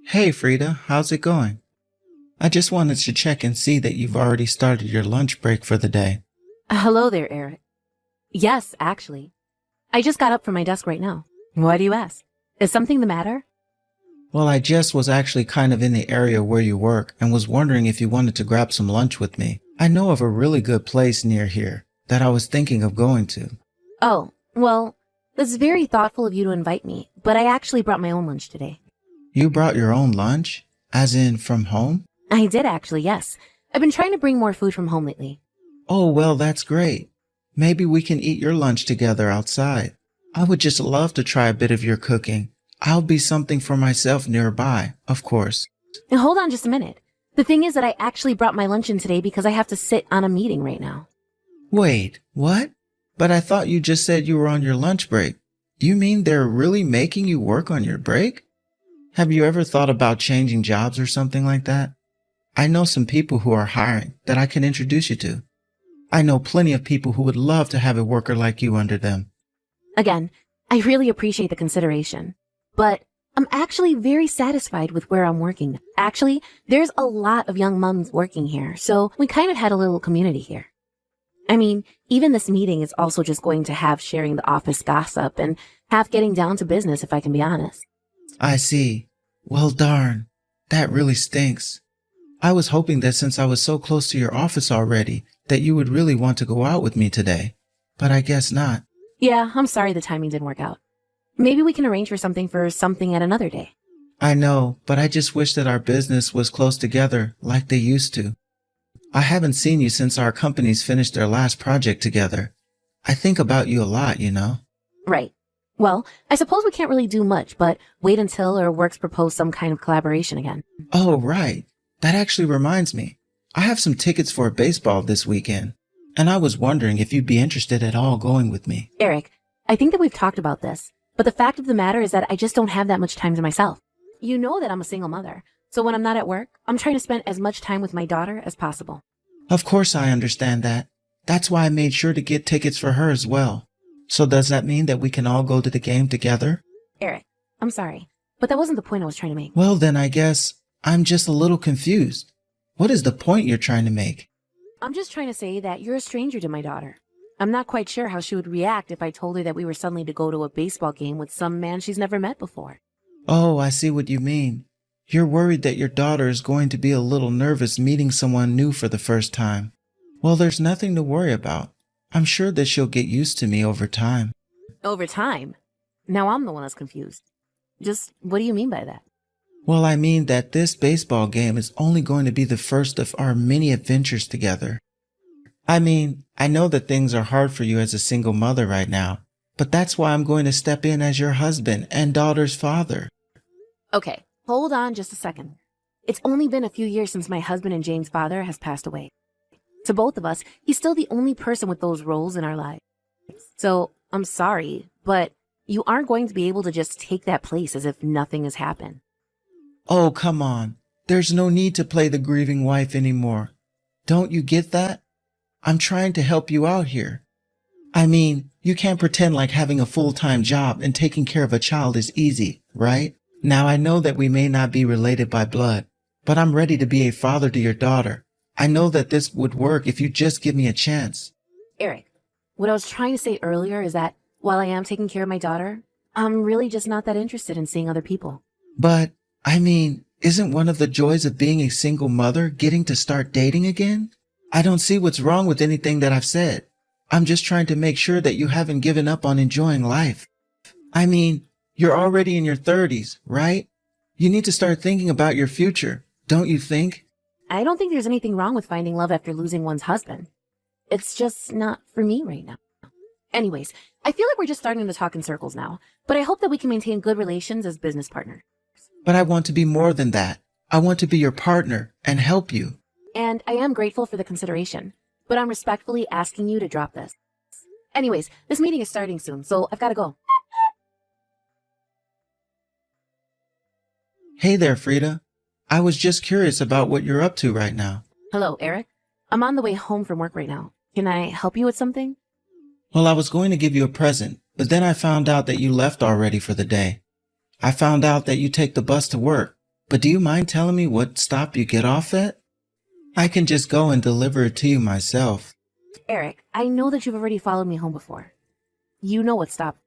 Hey Frida, how's it going? I just wanted to check and see that you've already started your lunch break for the day. Hello there, Eric. Yes, actually. I just got up from my desk right now. Why do you ask? Is something the matter? Well, I just was actually kind of in the area where you work and was wondering if you wanted to grab some lunch with me. I know of a really good place near here that I was thinking of going to. Oh, well, that's very thoughtful of you to invite me, but I actually brought my own lunch today. You brought your own lunch? As in from home? I did actually, yes. I've been trying to bring more food from home lately. Oh, well, that's great. Maybe we can eat your lunch together outside. I would just love to try a bit of your cooking. I'll be something for myself nearby, of course. Now, hold on just a minute. The thing is that I actually brought my lunch in today because I have to sit on a meeting right now. Wait, what? But I thought you just said you were on your lunch break. You mean they're really making you work on your break? Have you ever thought about changing jobs or something like that? I know some people who are hiring that I can introduce you to. I know plenty of people who would love to have a worker like you under them. Again, I really appreciate the consideration, but I'm actually very satisfied with where I'm working. Actually, there's a lot of young moms working here, so we kind of had a little community here. I mean, even this meeting is also just going to have sharing the office gossip and half getting down to business, if I can be honest. I see. Well, darn. That really stinks. I was hoping that since I was so close to your office already, that you would really want to go out with me today. But I guess not. Yeah, I'm sorry the timing didn't work out. Maybe we can arrange for something at another day. I know, but I just wish that our business was close together like they used to. I haven't seen you since our companies finished their last project together. I think about you a lot, you know. Right. Well, I suppose we can't really do much, but wait until our works propose some kind of collaboration again. Oh, right. That actually reminds me. I have some tickets for baseball this weekend, and I was wondering if you'd be interested at all going with me. Eric, I think that we've talked about this, but the fact of the matter is that I just don't have that much time to myself. You know that I'm a single mother, so when I'm not at work, I'm trying to spend as much time with my daughter as possible. Of course I understand that. That's why I made sure to get tickets for her as well. So does that mean that we can all go to the game together? Eric, I'm sorry, but that wasn't the point I was trying to make. Well, then I guess I'm just a little confused. What is the point you're trying to make? I'm just trying to say that you're a stranger to my daughter. I'm not quite sure how she would react if I told her that we were suddenly to go to a baseball game with some man she's never met before. Oh, I see what you mean. You're worried that your daughter is going to be a little nervous meeting someone new for the first time. Well, there's nothing to worry about. I'm sure that she'll get used to me over time. Over time? Now I'm the one that's confused. Just what do you mean by that? Well, I mean that this baseball game is only going to be the first of our many adventures together. I mean, I know that things are hard for you as a single mother right now, but that's why I'm going to step in as your husband and daughter's father. Okay, hold on just a second. It's only been a few years since my husband and Jane's father has passed away. To both of us, he's still the only person with those roles in our lives. So, I'm sorry, but you aren't going to be able to just take that place as if nothing has happened. Oh, come on. There's no need to play the grieving wife anymore. Don't you get that? I'm trying to help you out here. I mean, you can't pretend like having a full-time job and taking care of a child is easy, right? Now, I know that we may not be related by blood, but I'm ready to be a father to your daughter. I know that this would work if you just give me a chance. Eric, what I was trying to say earlier is that while I am taking care of my daughter, I'm really just not that interested in seeing other people. But, I mean, isn't one of the joys of being a single mother getting to start dating again? I don't see what's wrong with anything that I've said. I'm just trying to make sure that you haven't given up on enjoying life. I mean, you're already in your 30s, right? You need to start thinking about your future, don't you think? I don't think there's anything wrong with finding love after losing one's husband. It's just not for me right now. Anyways, I feel like we're just starting to talk in circles now, but I hope that we can maintain good relations as business partners. But I want to be more than that. I want to be your partner and help you. And I am grateful for the consideration, but I'm respectfully asking you to drop this. Anyways, this meeting is starting soon, so I've got to go. Hey there, Frida. I was just curious about what you're up to right now. Hello, Eric. I'm on the way home from work right now. Can I help you with something? Well, I was going to give you a present, but then I found out that you left already for the day. I found out that you take the bus to work, But do you mind telling me what stop you get off at? I can just go and deliver it to you myself. Eric, I know that you've already followed me home before. You know what stop.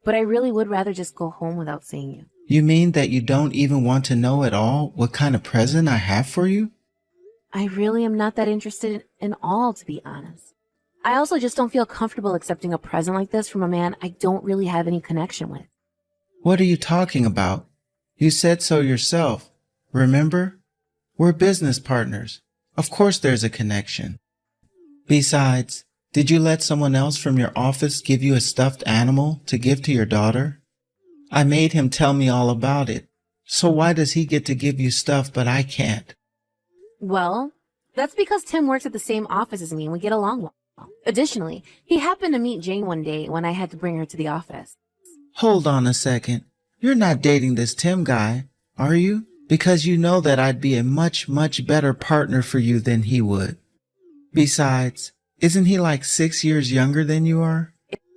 But I really would rather just go home without seeing you. You mean that you don't even want to know at all what kind of present I have for you? I really am not that interested in all, to be honest. I also just don't feel comfortable accepting a present like this from a man I don't really have any connection with. What are you talking about? You said so yourself. Remember? We're business partners. Of course there's a connection. Besides, did you let someone else from your office give you a stuffed animal to give to your daughter? I made him tell me all about it. So why does he get to give you stuff but I can't? Well, that's because Tim works at the same office as me and we get along well. Additionally, he happened to meet Jane one day when I had to bring her to the office. Hold on a second. You're not dating this Tim guy, are you? Because you know that I'd be a much, much better partner for you than he would. Besides, isn't he like 6 years younger than you are?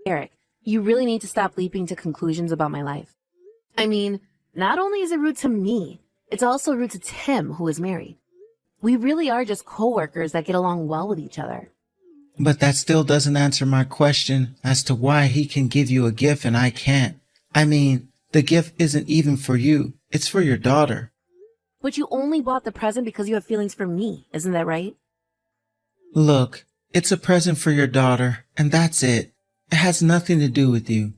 Eric, you really need to stop leaping to conclusions about my life. I mean, not only is it rude to me, it's also rude to Tim, who is married. We really are just co-workers that get along well with each other. But that still doesn't answer my question as to why he can give you a gift and I can't. I mean, the gift isn't even for you. It's for your daughter. But you only bought the present because you have feelings for me, isn't that right? Look, it's a present for your daughter, and that's it. It has nothing to do with you.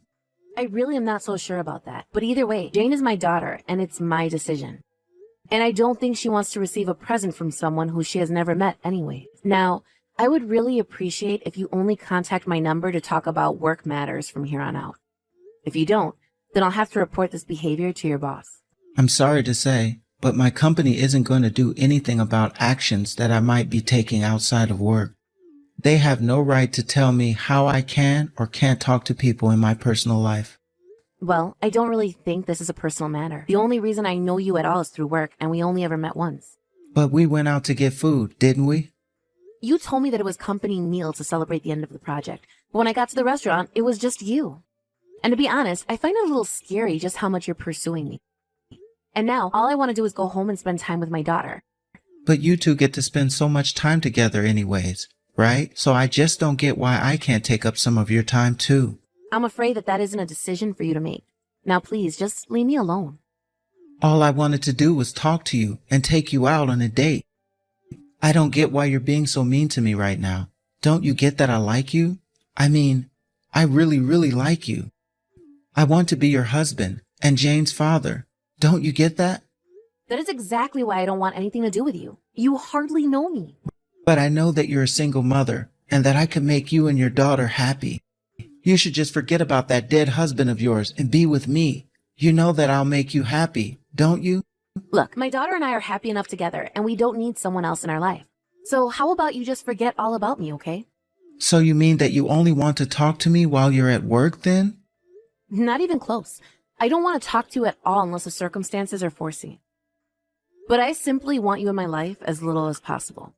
I really am not so sure about that. But either way, Jane is my daughter, and it's my decision. And I don't think she wants to receive a present from someone who she has never met anyway. Now, I would really appreciate if you only contact my number to talk about work matters from here on out. If you don't, then I'll have to report this behavior to your boss. I'm sorry to say, but my company isn't going to do anything about actions that I might be taking outside of work. They have no right to tell me how I can or can't talk to people in my personal life. Well, I don't really think this is a personal matter. The only reason I know you at all is through work, and we only ever met once. But we went out to get food, didn't we? You told me that it was company meal to celebrate the end of the project. But when I got to the restaurant, it was just you. And to be honest, I find it a little scary just how much you're pursuing me. And now, all I want to do is go home and spend time with my daughter. But you two get to spend so much time together anyways, right? So I just don't get why I can't take up some of your time too. I'm afraid that isn't a decision for you to make. Now please, just leave me alone. All I wanted to do was talk to you and take you out on a date. I don't get why you're being so mean to me right now. Don't you get that I like you? I mean, I really, really like you. I want to be your husband and Jane's father. Don't you get that? That is exactly why I don't want anything to do with you. You hardly know me. But I know that you're a single mother and that I can make you and your daughter happy. You should just forget about that dead husband of yours and be with me. You know that I'll make you happy, don't you? Look, my daughter and I are happy enough together, and we don't need someone else in our life. So how about you just forget all about me, okay? So you mean that you only want to talk to me while you're at work then? Not even close. I don't want to talk to you at all unless the circumstances are forcing it. But I simply want you in my life as little as possible.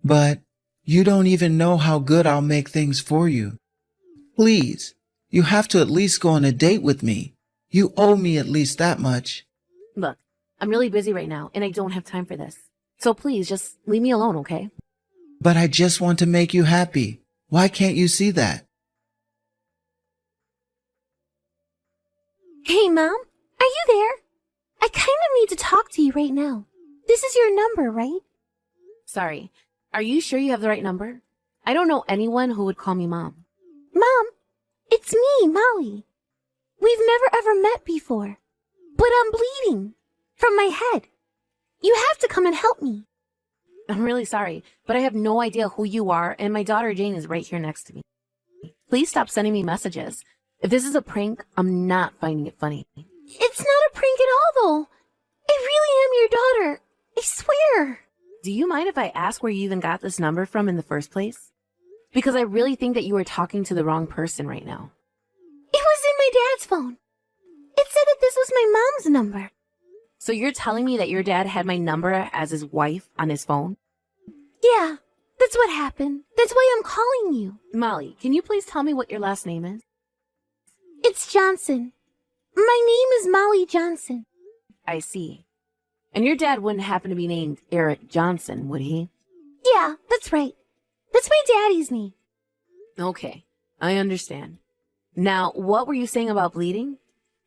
But you don't even know how good I'll make things for you. Please, you have to at least go on a date with me. You owe me at least that much. Look, I'm really busy right now, and I don't have time for this. So please, just leave me alone, okay? But I just want to make you happy. Why can't you see that? Hey, Mom, are you there? I kind of need to talk to you right now. This is your number, right? Sorry, are you sure you have the right number? I don't know anyone who would call me Mom. Mom, it's me, Molly. We've never ever met before, but I'm bleeding from my head. You have to come and help me. I'm really sorry, but I have no idea who you are, and my daughter Jane is right here next to me. Please stop sending me messages. If this is a prank, I'm not finding it funny. It's not a prank at all, though. I really am your daughter. I swear. Do you mind if I ask where you even got this number from in the first place? Because I really think that you are talking to the wrong person right now. It was in my dad's phone. It said that this was my mom's number. So you're telling me that your dad had my number as his wife on his phone? Yeah, that's what happened. That's why I'm calling you. Molly, can you please tell me what your last name is? It's Johnson. My name is Molly Johnson. I see. And your dad wouldn't happen to be named Eric Johnson, would he? Yeah, that's right. That's my daddy's name. Okay, I understand. Now, what were you saying about bleeding?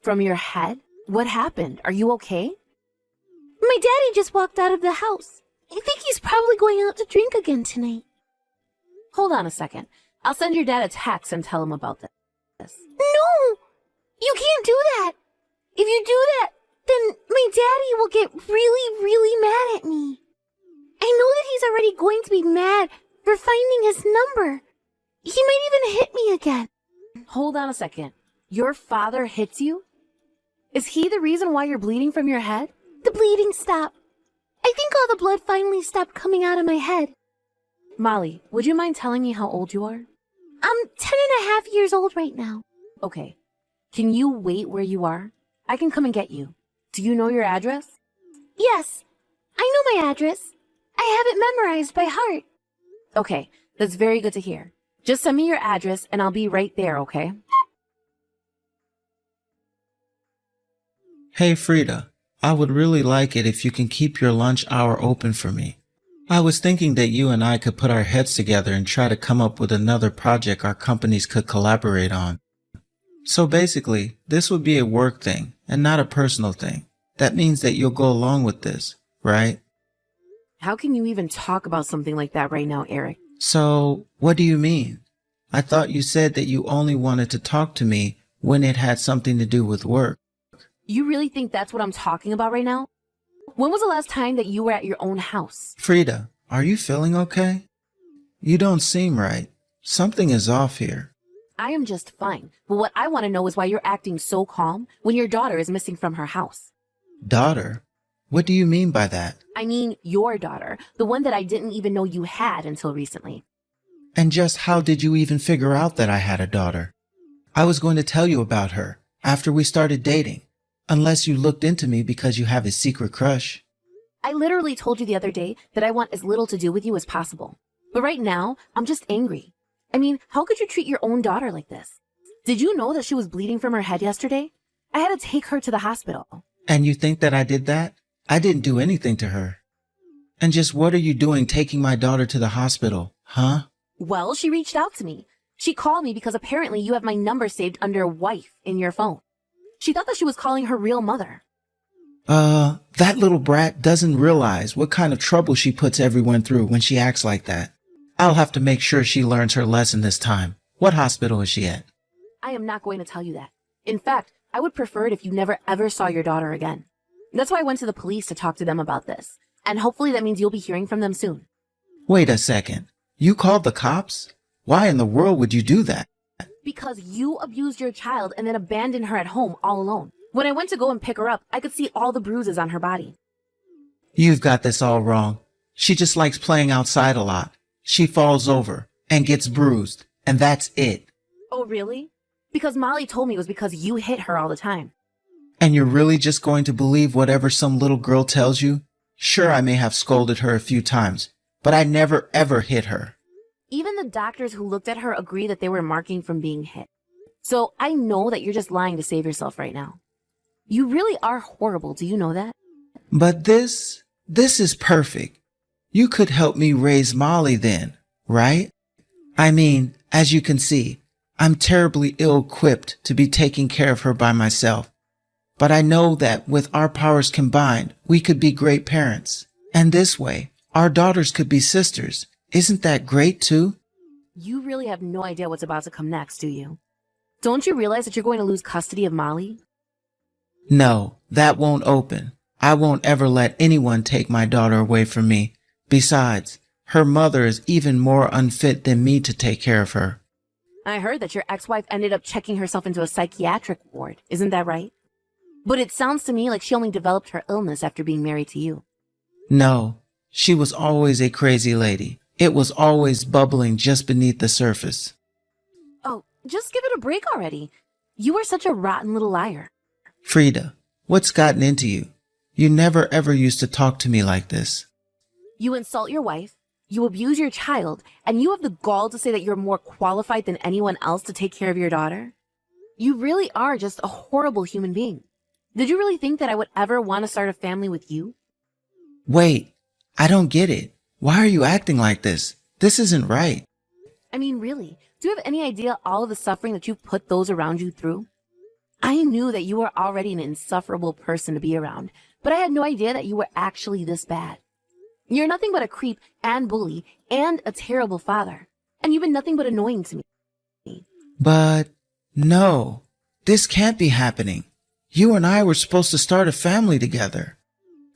From your head? What happened? Are you okay? My daddy just walked out of the house. I think he's probably going out to drink again tonight. Hold on a second. I'll send your dad a text and tell him about this. No! You can't do that! If you do that, then my daddy will get really, really mad at me. I know that he's already going to be mad for finding his number. He might even hit me again. Hold on a second. Your father hits you? Is he the reason why you're bleeding from your head? The bleeding stopped. I think all the blood finally stopped coming out of my head. Molly, would you mind telling me how old you are? I'm 10.5 years old right now. Okay. Can you wait where you are? I can come and get you. Do you know your address? Yes, I know my address. I have it memorized by heart. Okay, that's very good to hear. Just send me your address and I'll be right there, okay? Hey, Frida, I would really like it if you can keep your lunch hour open for me. I was thinking that you and I could put our heads together and try to come up with another project our companies could collaborate on. So basically, this would be a work thing and not a personal thing. That means that you'll go along with this, right? How can you even talk about something like that right now, Eric? So, what do you mean? I thought you said that you only wanted to talk to me when it had something to do with work. You really think that's what I'm talking about right now? When was the last time that you were at your own house? Frida, are you feeling okay? You don't seem right. Something is off here. I am just fine. But what I want to know is why you're acting so calm when your daughter is missing from her house. Daughter? What do you mean by that? I mean your daughter, the one that I didn't even know you had until recently. And just how did you even figure out that I had a daughter? I was going to tell you about her after we started dating, unless you looked into me because you have a secret crush. I literally told you the other day that I want as little to do with you as possible. But right now, I'm just angry. I mean, how could you treat your own daughter like this? Did you know that she was bleeding from her head yesterday? I had to take her to the hospital. And you think that I did that? I didn't do anything to her. And just what are you doing taking my daughter to the hospital, huh? Well, she reached out to me. She called me because apparently you have my number saved under wife in your phone. She thought that she was calling her real mother. That little brat doesn't realize what kind of trouble she puts everyone through when she acts like that. I'll have to make sure she learns her lesson this time. What hospital is she at? I am not going to tell you that. In fact, I would prefer it if you never ever saw your daughter again. That's why I went to the police to talk to them about this. And hopefully that means you'll be hearing from them soon. Wait a second. You called the cops? Why in the world would you do that? Because you abused your child and then abandoned her at home all alone. When I went to go and pick her up, I could see all the bruises on her body. You've got this all wrong. She just likes playing outside a lot. She falls over and gets bruised, and that's it. Oh, really? Because Molly told me it was because you hit her all the time. And you're really just going to believe whatever some little girl tells you? Sure, I may have scolded her a few times, but I never ever hit her. Even the doctors who looked at her agree that they were marking from being hit. So I know that you're just lying to save yourself right now. You really are horrible, do you know that? But this is perfect. You could help me raise Molly then, right? I mean, as you can see, I'm terribly ill-equipped to be taking care of her by myself. But I know that with our powers combined, we could be great parents. And this way, our daughters could be sisters. Isn't that great too? You really have no idea what's about to come next, do you? Don't you realize that you're going to lose custody of Molly? No, that won't open. I won't ever let anyone take my daughter away from me. Besides, her mother is even more unfit than me to take care of her. I heard that your ex-wife ended up checking herself into a psychiatric ward. Isn't that right? But it sounds to me like she only developed her illness after being married to you. No, she was always a crazy lady. It was always bubbling just beneath the surface. Oh, just give it a break already. You are such a rotten little liar. Frida, what's gotten into you? You never ever used to talk to me like this. You insult your wife, you abuse your child, and you have the gall to say that you're more qualified than anyone else to take care of your daughter? You really are just a horrible human being. Did you really think that I would ever want to start a family with you? Wait, I don't get it. Why are you acting like this? This isn't right. I mean, really, do you have any idea all of the suffering that you've put those around you through? I knew that you were already an insufferable person to be around, but I had no idea that you were actually this bad. You're nothing but a creep and bully and a terrible father, and you've been nothing but annoying to me. But no, this can't be happening. You and I were supposed to start a family together.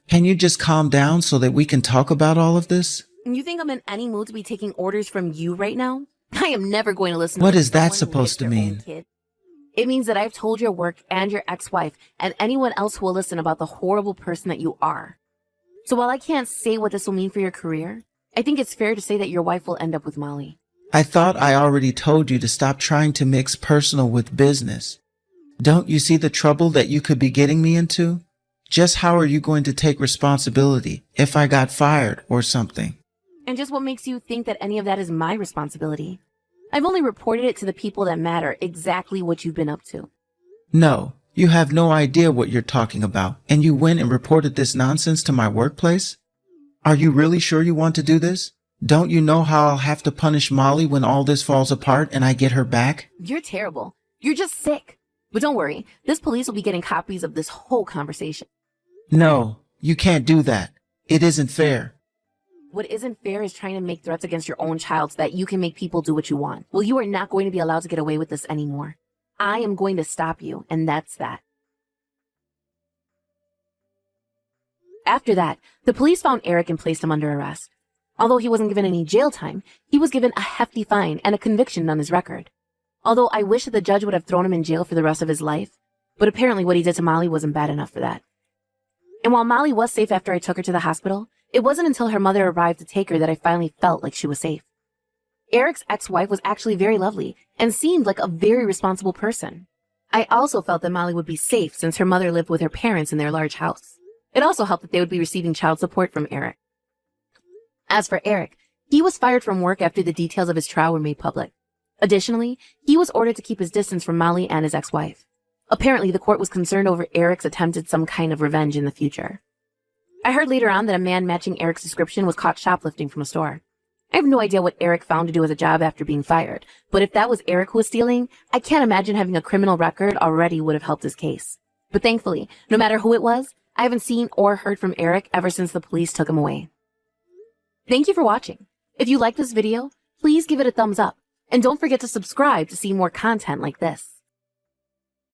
Can you just calm down so that we can talk about all of this? You think I'm in any mood to be taking orders from you right now? I am never going to listen What to is that someone who supposed to raped their own mean? kid. It means that I've told your work and your ex-wife and anyone else who will listen about the horrible person that you are. So while I can't say what this will mean for your career, I think it's fair to say that your wife will end up with Molly. I thought I already told you to stop trying to mix personal with business. Don't you see the trouble that you could be getting me into? Just how are you going to take responsibility if I got fired or something? And just what makes you think that any of that is my responsibility? I've only reported it to the people that matter exactly what you've been up to. No, you have no idea what you're talking about, and you went and reported this nonsense to my workplace? Are you really sure you want to do this? Don't you know how I'll have to punish Molly when all this falls apart and I get her back? You're terrible. You're just sick. But don't worry, this police will be getting copies of this whole conversation. No, you can't do that. It isn't fair. What isn't fair is trying to make threats against your own child so that you can make people do what you want. Well, you are not going to be allowed to get away with this anymore. I am going to stop you, and that's that. After that, the police found Eric and placed him under arrest. Although he wasn't given any jail time, he was given a hefty fine and a conviction on his record. Although I wish that the judge would have thrown him in jail for the rest of his life, but apparently what he did to Molly wasn't bad enough for that. And while Molly was safe after I took her to the hospital, it wasn't until her mother arrived to take her that I finally felt like she was safe. Eric's ex-wife was actually very lovely and seemed like a very responsible person. I also felt that Molly would be safe since her mother lived with her parents in their large house. It also helped that they would be receiving child support from Eric. As for Eric, he was fired from work after the details of his trial were made public. Additionally, he was ordered to keep his distance from Molly and his ex-wife. Apparently, the court was concerned over Eric's attempted some kind of revenge in the future. I heard later on that a man matching Eric's description was caught shoplifting from a store. I have no idea what Eric found to do as a job after being fired, but if that was Eric who was stealing, I can't imagine having a criminal record already would have helped his case. But thankfully, no matter who it was, I haven't seen or heard from Eric ever since the police took him away. Thank you for watching. If you liked this video, please give it a thumbs up, and don't forget to subscribe to see more content like this.